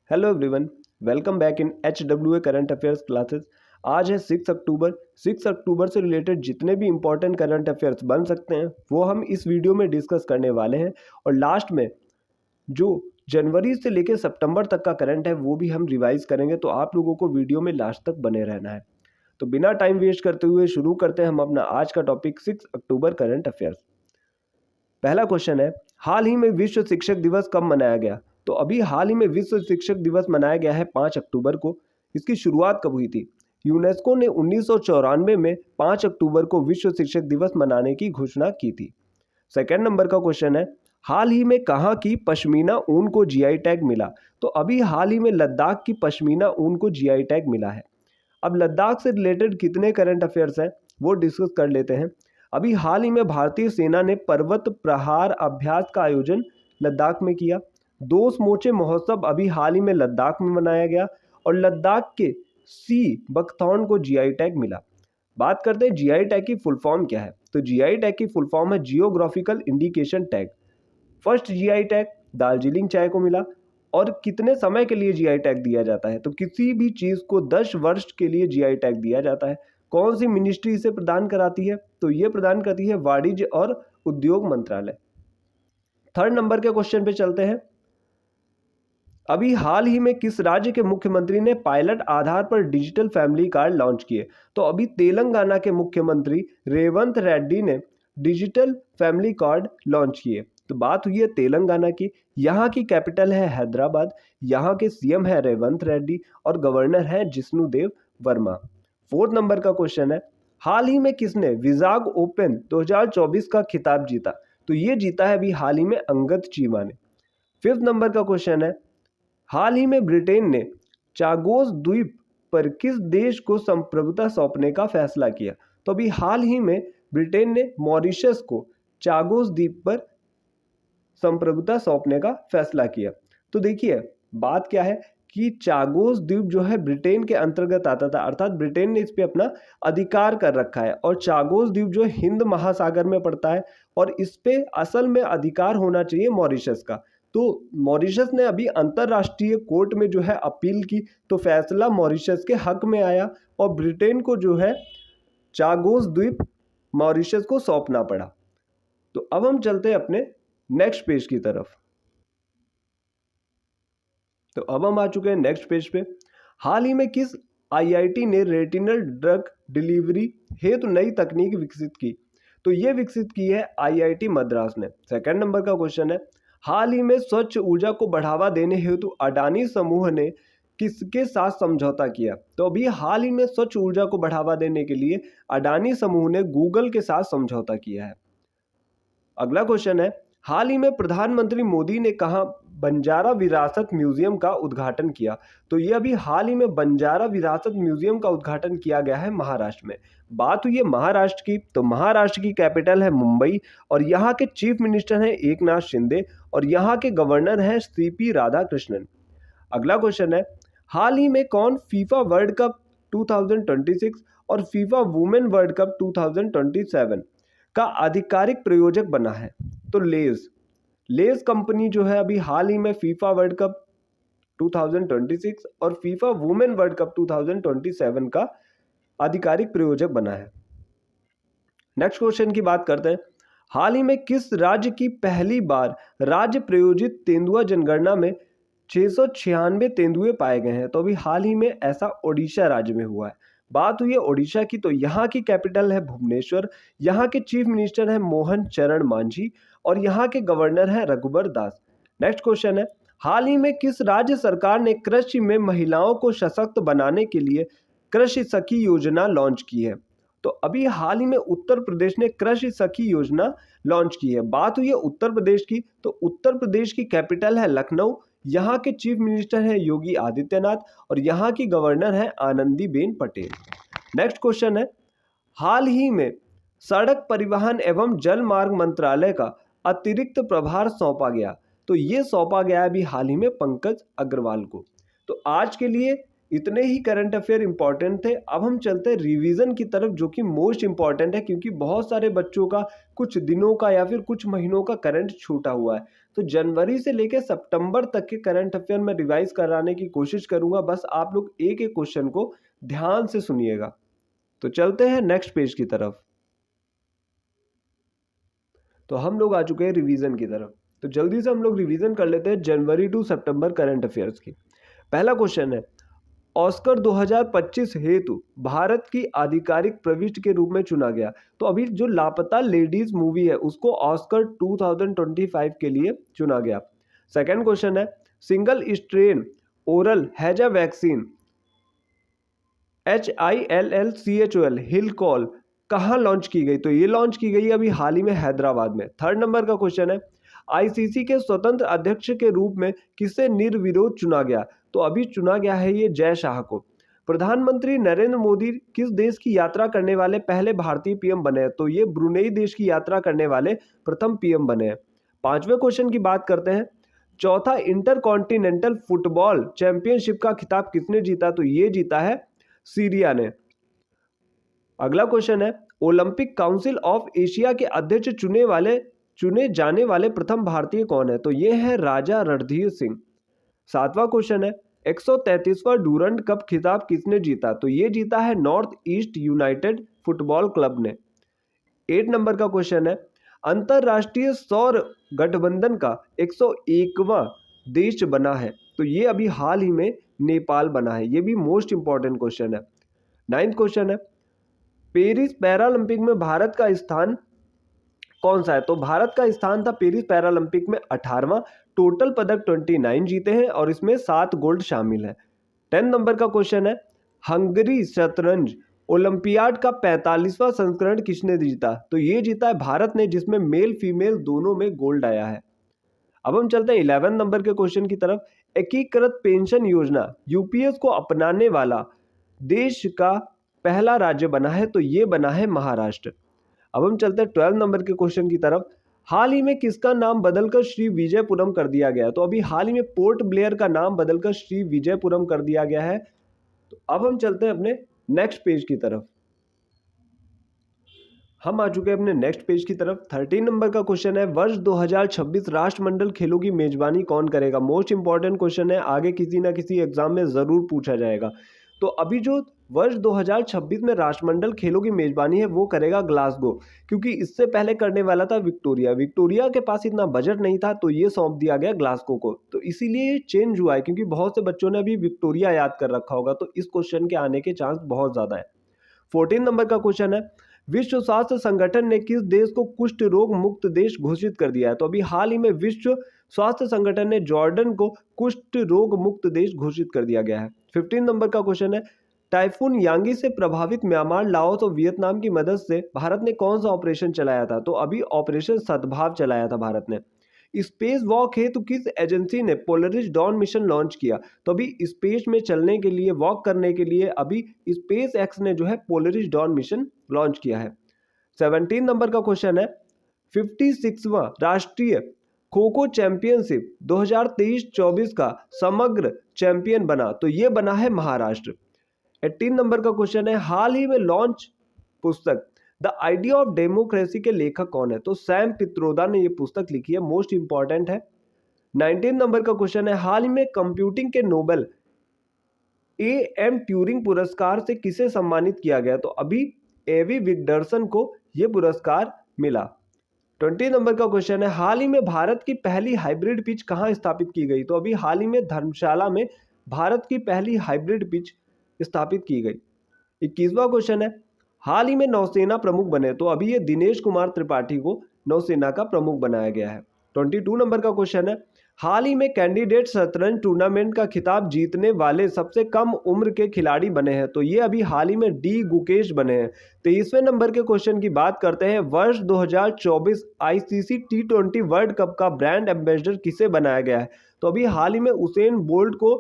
Hello everyone, welcome back in HWA current affairs classes. आज है 6 अक्टूबर। 6 अक्टूबर से रिलेटेड जितने भी इंपॉर्टेंट करंट अफेयर्स बन सकते हैं वो हम इस वीडियो में डिस्कस करने वाले हैं। और लास्ट में जो जनवरी से लेकर सितंबर तक का करंट है वो भी हम रिवाइज करेंगे, तो आप लोगों को वीडियो में लास्ट तक बने रहना है। तो बिना टाइम वेस्ट करते हुए शुरू करते हैं हम अपना आज का टॉपिक 6 अक्टूबर करंट अफेयर्स। पहला क्वेश्चन है, हाल ही में विश्व शिक्षक दिवस कब मनाया गया? तो अभी हाल ही में विश्व शिक्षक दिवस मनाया गया है 5 अक्टूबर को। इसकी शुरुआत कब हुई थी? यूनेस्को ने 1994 में 5 अक्टूबर को विश्व शिक्षक दिवस मनाने की घोषणा की थी। सेकेंड नंबर का क्वेश्चन है, हाल ही में कहाँ की पश्मीना ऊन को जीआई टैग मिला? तो अभी हाल ही में लद्दाख की पश्मीना ऊन को जीआई टैग मिला है। अब लद्दाख से रिलेटेड कितने करंट अफेयर्स हैं वो डिस्कस कर लेते हैं। अभी हाल ही में भारतीय सेना ने पर्वत प्रहार अभ्यास का आयोजन लद्दाख में किया। दोस्त मोचे महोत्सव अभी हाल ही में लद्दाख में मनाया गया और लद्दाख के सी बकथॉर्न को जीआई टैग मिला। बात करते हैं जीआई टैग की फुल फॉर्म क्या है। तो जीआई टैग की फुल फॉर्म है geographical indication tag. First GI tag Darjeeling चाय को मिला। और कितने समय के लिए जीआई टैग दिया जाता है? तो किसी भी चीज़ को 10 वर्ष के लिए जीआई टैग दिया जाता है। कौन सी मिनिस्ट्री इसे प्रदान कराती है? तो ये प्रदान करती है वाणिज्य और उद्योग मंत्रालय। थर्ड नंबर के क्वेश्चन पे चलते हैं। अभी हाल ही में किस राज्य के मुख्यमंत्री ने पायलट आधार पर डिजिटल फैमिली कार्ड लॉन्च किए? तो अभी तेलंगाना के मुख्यमंत्री रेवंत रेड्डी ने डिजिटल फैमिली कार्ड लॉन्च किए। तो बात हुई है तेलंगाना की। यहाँ की कैपिटल है हैदराबाद। यहाँ के सीएम है रेवंत रेड्डी और गवर्नर है जिष्णुदेव वर्मा। फोर्थ नंबर का क्वेश्चन है, हाल ही में किसने विजाग ओपन 2024 का खिताब जीता? तो ये जीता है अभी हाल ही में अंगद चीमा ने। फिफ्थ नंबर का क्वेश्चन है, हाल ही में ब्रिटेन ने चागोस द्वीप पर किस देश को संप्रभुता सौंपने का फैसला किया? तो अभी हाल ही में ब्रिटेन ने मॉरिशस को चागोस द्वीप पर संप्रभुता सौंपने का फैसला किया। तो देखिए बात क्या है कि चागोस द्वीप जो है ब्रिटेन के अंतर्गत आता था, अर्थात ब्रिटेन ने इस पे अपना अधिकार कर रखा है। और चागोस द्वीप जो हिंद महासागर में पड़ता है और इस पे असल में अधिकार होना चाहिए मॉरिशस का। तो मॉरिशस ने अभी अंतर्राष्ट्रीय कोर्ट में जो है अपील की, तो फैसला मॉरिशस के हक में आया और ब्रिटेन को जो है चागोस द्वीप मॉरिशस को सौंपना पड़ा। तो अब हम चलते हैं अपने नेक्स्ट पेज की तरफ। तो अब हम आ चुके हैं नेक्स्ट पेज पे। हाल ही में किस आईआईटी ने रेटिनल ड्रग डिलीवरी हेतु नई तकनीक विकसित की? तो ये विकसित की है आईआईटी मद्रास ने। सेकंड नंबर का क्वेश्चन है, हाल ही में स्वच्छ ऊर्जा को बढ़ावा देने हेतु अडानी समूह ने किसके साथ समझौता किया? तो अभी हाल ही में स्वच्छ ऊर्जा को बढ़ावा देने के लिए अडानी समूह ने गूगल के साथ समझौता किया है। अगला क्वेश्चन है, हाल ही में प्रधानमंत्री मोदी ने कहा बंजारा विरासत म्यूजियम का उद्घाटन किया? तो ये अभी हाल ही में बंजारा विरासत म्यूजियम का उद्घाटन किया गया है महाराष्ट्र में। बात हुई है महाराष्ट्र की, तो महाराष्ट्र की कैपिटल है मुंबई और यहाँ के चीफ मिनिस्टर हैं एकनाथ शिंदे और यहाँ के गवर्नर हैं सीपी राधाकृष्णन। अगला क्वेश्चन है, हाल ही में कौन फीफा वर्ल्ड कप 2026 और फीफा वुमेन वर्ल्ड कप 2027 का आधिकारिक प्रायोजक बना है? तो लेज कंपनी जो है अभी हाल ही में फीफा वर्ल्ड कप 2026 और फीफा वुमेन वर्ल्ड कप 2027 का आधिकारिक प्रायोजक बना है। नेक्स्ट क्वेश्चन की बात करते हैं, हाल ही में किस राज्य की पहली बार राज्य प्रायोजित तेंदुआ जनगणना में 696 तेंदुए पाए गए हैं? तो अभी हाल ही में ऐसा ओडिशा राज्य में हुआ है। बात हुई है ओडिशा की, तो यहाँ की कैपिटल है भुवनेश्वर। यहाँ के चीफ मिनिस्टर है मोहन चरण मांझी और यहाँ के गवर्नर है रघुबर दास। नेक्स्ट क्वेश्चन है, हाल ही में किस राज्य सरकार ने कृषि में महिलाओं को सशक्त बनाने के लिए कृषि सखी योजना लॉन्च की है? तो अभी हाल ही में उत्तर प्रदेश ने कृषि सखी योजना लॉन्च की है। बात हुई है उत्तर प्रदेश की, तो उत्तर प्रदेश की कैपिटल है लखनऊ। यहाँ के चीफ मिनिस्टर हैं योगी आदित्यनाथ और यहाँ की गवर्नर है आनंदीबेन पटेल। नेक्स्ट क्वेश्चन है, हाल ही में सड़क परिवहन एवं जल मार्ग मंत्रालय का अतिरिक्त प्रभार सौंपा गया? तो ये सौंपा गया अभी हाल ही में पंकज अग्रवाल को। तो आज के लिए इतने ही करंट अफेयर इंपॉर्टेंट थे। अब हम चलते हैं रिवीजन की तरफ, जो कि मोस्ट इंपॉर्टेंट है क्योंकि बहुत सारे बच्चों का कुछ दिनों का या फिर कुछ महीनों का करंट छूटा हुआ है। तो जनवरी से लेकर सितंबर तक के करंट अफेयर में रिवाइज कराने की कोशिश करूंगा। बस आप लोग एक एक क्वेश्चन को ध्यान से सुनिएगा। तो चलते हैं नेक्स्ट पेज की तरफ। तो हम लोग आ चुके हैं रिवीजन की तरफ। तो जल्दी से हम लोग रिवीजन कर लेते हैं जनवरी टू सितंबर करंट अफेयर्स की। पहला क्वेश्चन है, ऑस्कर 2025 हेतु भारत की आधिकारिक प्रविष्टि के रूप में चुना गया। तो अभी जो लापता लेडीज मूवी है उसको ऑस्कर 2025 के लिए चुना गया। सेकंड क्वेश्चन है, सिंगल स्ट्रेन ओरल हैजा वैक्सीन HILLCHOL हिलकॉल कहाँ लॉन्च की गई? तो ये लॉन्च की गई अभी हाल ही में हैदराबाद में। थर्ड नंबर का क्वेश्चन है, ICC के स्वतंत्र अध्यक्ष के रूप में किसे निर्विरोध चुना गया? तो अभी चुना गया है ये जय शाह को। प्रधानमंत्री नरेंद्र मोदी किस देश की यात्रा करने वाले पहले भारतीय PM बने हैं? तो ये ब्रुनेई देश की यात्रा करने वाले प्रथम PM बने हैं। पांचवें क्वेश्चन की बात करते हैं, चौथा इंटरकॉन्टिनेंटल फुटबॉल चैंपियनशिप का खिताब किसने जीता? तो ये जीता है सीरिया ने। अगला क्वेश्चन है, ओलंपिक काउंसिल ऑफ एशिया के अध्यक्ष चुने जाने वाले प्रथम भारतीय कौन है? तो ये है राजा रणधीर सिंह। सातवां क्वेश्चन है, 133वां डूरंड कप खिताब किसने जीता? तो ये जीता है north east United football club ने। 8 नंबर का क्वेश्चन है, अंतरराष्ट्रीय सौर गठबंधन का 101वां देश बना है। तो ये अभी हाल ही में नेपाल बना है। ये भी मोस्ट इंपॉर्टेंट क्वेश्चन है। 9th क्वेश्चन है, पेरिस पैरालंपिक में भारत का स्थान कौन सा है? तो भारत का स्थान था पेरिस पैरालंपिक में 18वां। टोटल पदक 29 जीते हैं और इसमें 7 गोल्ड शामिल है। 10 नंबर का क्वेश्चन है, हंगरी शतरंज ओलंपियाड का 45वां संस्करण किसने जीता? तो ये जीता है भारत ने, जिसमें मेल फीमेल दोनों में गोल्ड आया है। अब हम चलते हैं 11 नंबर के क्वेश्चन की तरफ। एकीकृत पेंशन योजना UPS को अपनाने वाला देश का पहला राज्य बना है। तो ये बना है महाराष्ट्र। अब हम चलते हैं 12 नंबर के क्वेश्चन की तरफ। हाल ही में किसका नाम बदलकर श्री विजयपुरम कर दिया गया? तो अभी हाल ही में पोर्ट ब्लेयर का नाम बदलकर श्री विजयपुरम कर दिया गया है। तो अब हम चलते हैं अपने नेक्स्ट पेज की तरफ। हम आ चुके हैं अपने नेक्स्ट पेज की तरफ। 13 नंबर का क्वेश्चन है, वर्ष 2026 राष्ट्रमंडल खेलों की मेजबानी कौन करेगा? मोस्ट इंपॉर्टेंट क्वेश्चन है, आगे किसी ना किसी एग्जाम में जरूर पूछा जाएगा। तो अभी जो वर्ष 2026 में राष्ट्रमंडल खेलों की मेजबानी है वो करेगा ग्लासगो, क्योंकि इससे पहले करने वाला था विक्टोरिया के पास इतना बजट नहीं था तो ये सौंप दिया गया ग्लासगो को। तो इसीलिए ये चेंज हुआ है, क्योंकि बहुत से बच्चों ने अभी विक्टोरिया याद कर रखा होगा, तो इस क्वेश्चन के आने के चांस बहुत ज्यादा है। 14 नंबर का क्वेश्चन है, विश्व स्वास्थ्य संगठन ने किस देश को कुष्ठ रोग मुक्त देश घोषित कर दिया है? तो अभी हाल ही में विश्व स्वास्थ्य संगठन ने जॉर्डन को कुष्ठ रोग मुक्त देश घोषित कर दिया गया है। 15 नंबर का क्वेश्चन है, टाइफून यांगी से प्रभावित म्यांमार, लाओस और वियतनाम की मदद से भारत ने कौन सा ऑपरेशन चलाया था? तो अभी ऑपरेशन सद्भाव चलाया था भारत ने। स्पेस वॉक हेतु किस एजेंसी ने पोलरिस डॉन मिशन लॉन्च किया? तो अभी स्पेस में चलने के लिए, वॉक करने के लिए अभी स्पेस एक्स ने जो है पोलरिस डॉन मिशन लॉन्च किया है। 17 नंबर का क्वेश्चन है, 56वां राष्ट्रीय खो खो चैंपियनशिप 2023-24 का समग्र चैंपियन बना। तो ये बना है महाराष्ट्र। 18 नंबर का क्वेश्चन है, हाल ही में लॉन्च पुस्तक द आइडिया ऑफ डेमोक्रेसी के लेखक कौन है? तो सैम पित्रोदा ने ये पुस्तक लिखी है, मोस्ट इंपॉर्टेंट है। 19 नंबर का क्वेश्चन है, हाल ही में कंप्यूटिंग के नोबेल AM ट्यूरिंग पुरस्कार से किसे सम्मानित किया गया? तो अभी एवी विक्टरसन को यह पुरस्कार मिला। 20 नंबर का क्वेश्चन है, हाल ही में भारत की पहली हाइब्रिड पिच कहां स्थापित की गई? तो अभी हाल ही में धर्मशाला में भारत की पहली हाइब्रिड पिच स्थापित की गई। 21वां क्वेश्चन है, हाल ही में नौसेना प्रमुख बने। तो अभी ये दिनेश कुमार त्रिपाठी को नौसेना का प्रमुख बनाया गया है। 22 नंबर का क्वेश्चन है, हाल ही में कैंडिडेट शतरंज टूर्नामेंट का खिताब जीतने वाले सबसे कम उम्र के खिलाड़ी बने हैं। तो ये अभी हाल ही में डी गुकेश बने हैं। 23वें नंबर के क्वेश्चन की बात करते हैं, वर्ष 2024 ICC T20 वर्ल्ड कप का ब्रांड एम्बेसडर किसे बनाया गया है? तो अभी हाल ही में उसेन बोल्ट को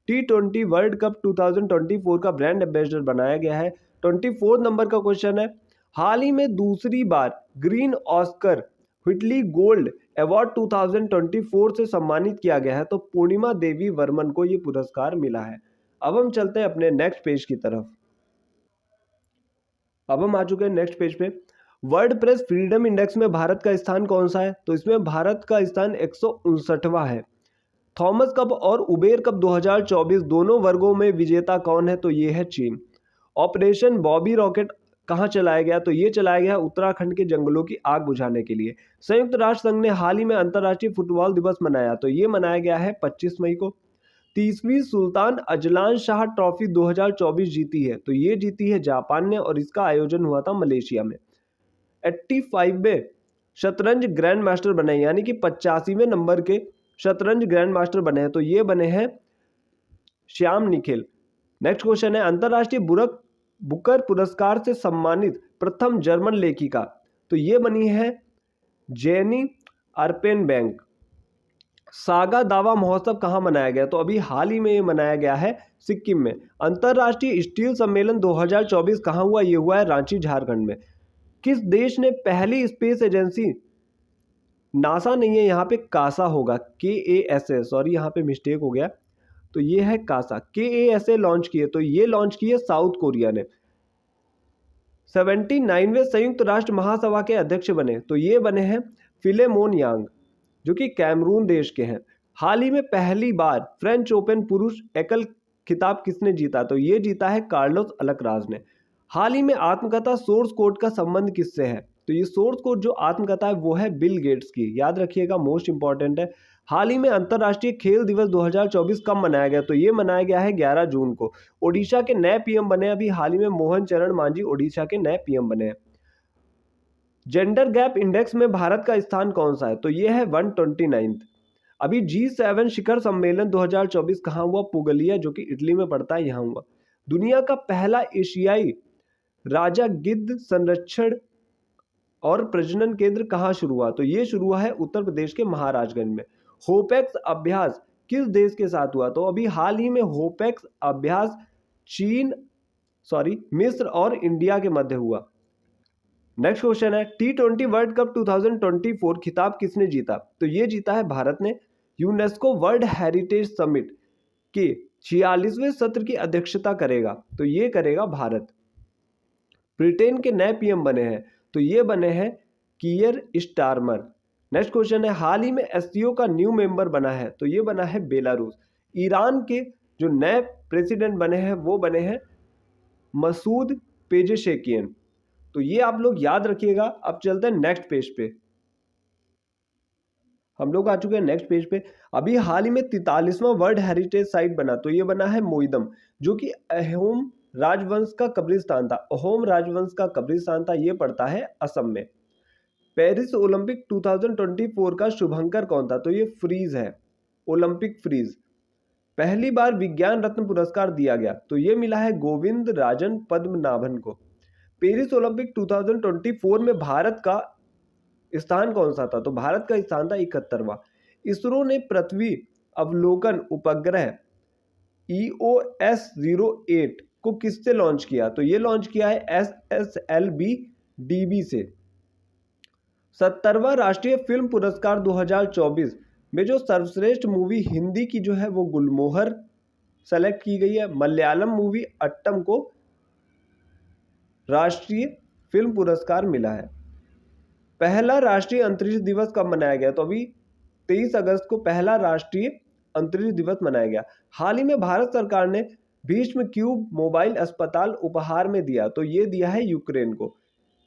T20 वर्ल्ड कप 2024 का ब्रांड एम्बेसडर बनाया गया है। 24 नंबर का क्वेश्चन है, हाल ही में दूसरी बार green Oscar Whitley Gold Award 2024 से सम्मानित किया गया है। तो पूर्णिमा देवी वर्मन को यह पुरस्कार मिला है। अब हम चलते हैं अपने नेक्स्ट पेज की तरफ। अब हम आ चुके हैं नेक्स्ट पेज पे। वर्ल्ड प्रेस फ्रीडम इंडेक्स में भारत का स्थान कौन सा है? तो इसमें भारत का स्थान 159वां है। थॉमस कप और उबेर कप 2024 दोनों वर्गों में विजेता कौन है? तो ये है चीन। ऑपरेशन बॉबी रॉकेट कहाँ चलाया गया? तो ये चलाया गया उत्तराखंड के जंगलों की आग बुझाने के लिए। संयुक्त राष्ट्र संघ ने हाल ही में अंतर्राष्ट्रीय फुटबॉल दिवस मनाया, तो ये मनाया गया है 25 मई को। 30वीं सुल्तान अजलान शाह ट्रॉफी 2024 जीती है, तो ये जीती है जापान ने और इसका आयोजन हुआ था मलेशिया में। 85वें शतरंज ग्रैंड मास्टर बने, यानी कि 85वें नंबर के शतरंज ग्रैंड मास्टर बने हैं, तो ये बने हैं श्याम निखिल। नेक्स्ट क्वेश्चन है, अंतरराष्ट्रीय बुकर पुरस्कार से सम्मानित प्रथम जर्मन लेखिका, तो ये बनी है जेनी अर्पेनबैंक। सागा दावा महोत्सव कहाँ मनाया गया? तो अभी हाल ही में ये मनाया गया है सिक्किम में। अंतरराष्ट्रीय स्टील सम्मेलन 2024 कहाँ हुआ? ये हुआ है रांची, झारखंड में। किस देश ने पहली स्पेस एजेंसी, नासा नहीं है यहाँ पे, कासा होगा, KASA, सॉरी यहाँ पे मिस्टेक हो गया, तो ये है कासा, KASA लॉन्च किए, तो ये लॉन्च किए साउथ कोरिया ने। 79वें संयुक्त राष्ट्र महासभा के अध्यक्ष बने, तो ये बने हैं फिलेमोन यांग, जो कि कैमरून देश के हैं। हाल ही में पहली बार फ्रेंच ओपन पुरुष एकल खिताब किसने जीता? तो ये जीता है कार्लोस अल्कराज ने। हाल ही में आत्मकथा सोर्स कोड का संबंध किससे है? तो ये सोर्स कोड जो आत्मकथा है वो है बिल गेट्स की, याद रखिएगा, मोस्ट इंपॉर्टेंट है। हाल ही में अंतर्राष्ट्रीय खेल दिवस 2024 कब मनाया गया? तो ये मनाया गया है 11 जून को। ओडिशा के नए पीएम बने अभी हाल ही में मोहन चरण मांझी, ओडिशा के नए पीएम बने हैं। जेंडर गैप इंडेक्स में भारत का स्थान कौन सा है? तो ये है 129th। अभी G7 शिखर सम्मेलन 2024 कहाँ हुआ? पुगलिया, जो कि इटली में पड़ता है, यहाँ हुआ। दुनिया का पहला एशियाई राजा गिद्ध संरक्षण और प्रजनन केंद्र कहाँ शुरू हुआ? तो ये शुरू हुआ है उत्तर प्रदेश के महाराजगंज में। होपेक्स अभ्यास किस देश के साथ हुआ? तो अभी हाल ही में होपेक्स अभ्यास मिस्र और इंडिया के मध्य हुआ। नेक्स्ट क्वेश्चन है, T20 वर्ल्ड कप 2024 खिताब किसने जीता? तो ये जीता है भारत ने। यूनेस्को वर्ल्ड हेरिटेज समिट के 46वें सत्र की अध्यक्षता करेगा, तो ये करेगा भारत। ब्रिटेन के नए पीएम बने हैं, तो ये बने हैं कियर स्टारमर। नेक्स्ट क्वेश्चन है, हाल ही में एससीओ का न्यू मेंबर बना है, तो ये बना है बेलारूस। ईरान के जो नए प्रेसिडेंट बने हैं वो बने हैं मसूद पेजेशेकियन, तो ये आप लोग याद रखिएगा। अब चलते हैं नेक्स्ट पेज पे। हम लोग आ चुके हैं नेक्स्ट पेज पे। अभी हाल ही में 43वां वर्ल्ड हेरिटेज साइट बना, तो ये बना है मोइदम, जो कि अहोम राजवंश का कब्रिस्तान था। अहोम राजवंश का कब्रिस्तान था, ये पड़ता है असम में। पेरिस ओलंपिक 2024 का शुभंकर कौन था? तो ये फ्रीज है, ओलंपिक फ्रीज। पहली बार विज्ञान रत्न पुरस्कार दिया गया, तो ये मिला है गोविंद राजन पद्मनाभन को। पेरिस ओलंपिक 2024 में भारत का स्थान कौन सा था? तो भारत का स्थान था 71वां। इसरो ने पृथ्वी अवलोकन उपग्रह EOS-08 को किससे लॉन्च किया? तो ये लॉन्च किया है SSLV-DB से। 70वां राष्ट्रीय फिल्म पुरस्कार 2024 में जो सर्वश्रेष्ठ मूवी हिंदी की जो है वो गुलमोहर सेलेक्ट की गई है। मलयालम मूवी अट्टम को राष्ट्रीय फिल्म पुरस्कार मिला है। पहला राष्ट्रीय अंतरिक्ष दिवस कब मनाया गया? तो अभी 23 अगस्त को पहला राष्ट्रीय अंतरिक्ष दिवस मनाया गया। हाल ही में भारत सरकार ने भीष्म क्यूब मोबाइल अस्पताल उपहार में दिया, तो ये दिया है यूक्रेन को।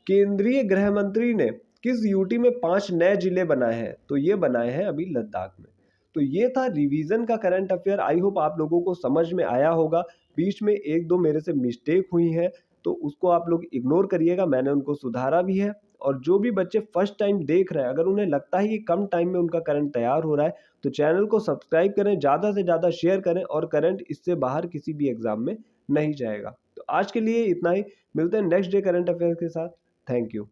केंद्रीय गृह मंत्री ने किस यूटी में 5 नए जिले बनाए हैं? तो ये बनाए हैं अभी लद्दाख में। तो ये था रिवीजन का करंट अफेयर। आई होप आप लोगों को समझ में आया होगा। बीच में एक दो मेरे से मिस्टेक हुई है, तो उसको आप लोग इग्नोर करिएगा, मैंने उनको सुधारा भी है। और जो भी बच्चे फर्स्ट टाइम देख रहे हैं, अगर उन्हें लगता है कि कम टाइम में उनका करंट तैयार हो रहा है, तो चैनल को सब्सक्राइब करें, ज़्यादा से ज़्यादा शेयर करें, और करंट इससे बाहर किसी भी एग्जाम में नहीं जाएगा। तो आज के लिए इतना ही, मिलते हैं नेक्स्ट डे करंट अफेयर के साथ। Thank you.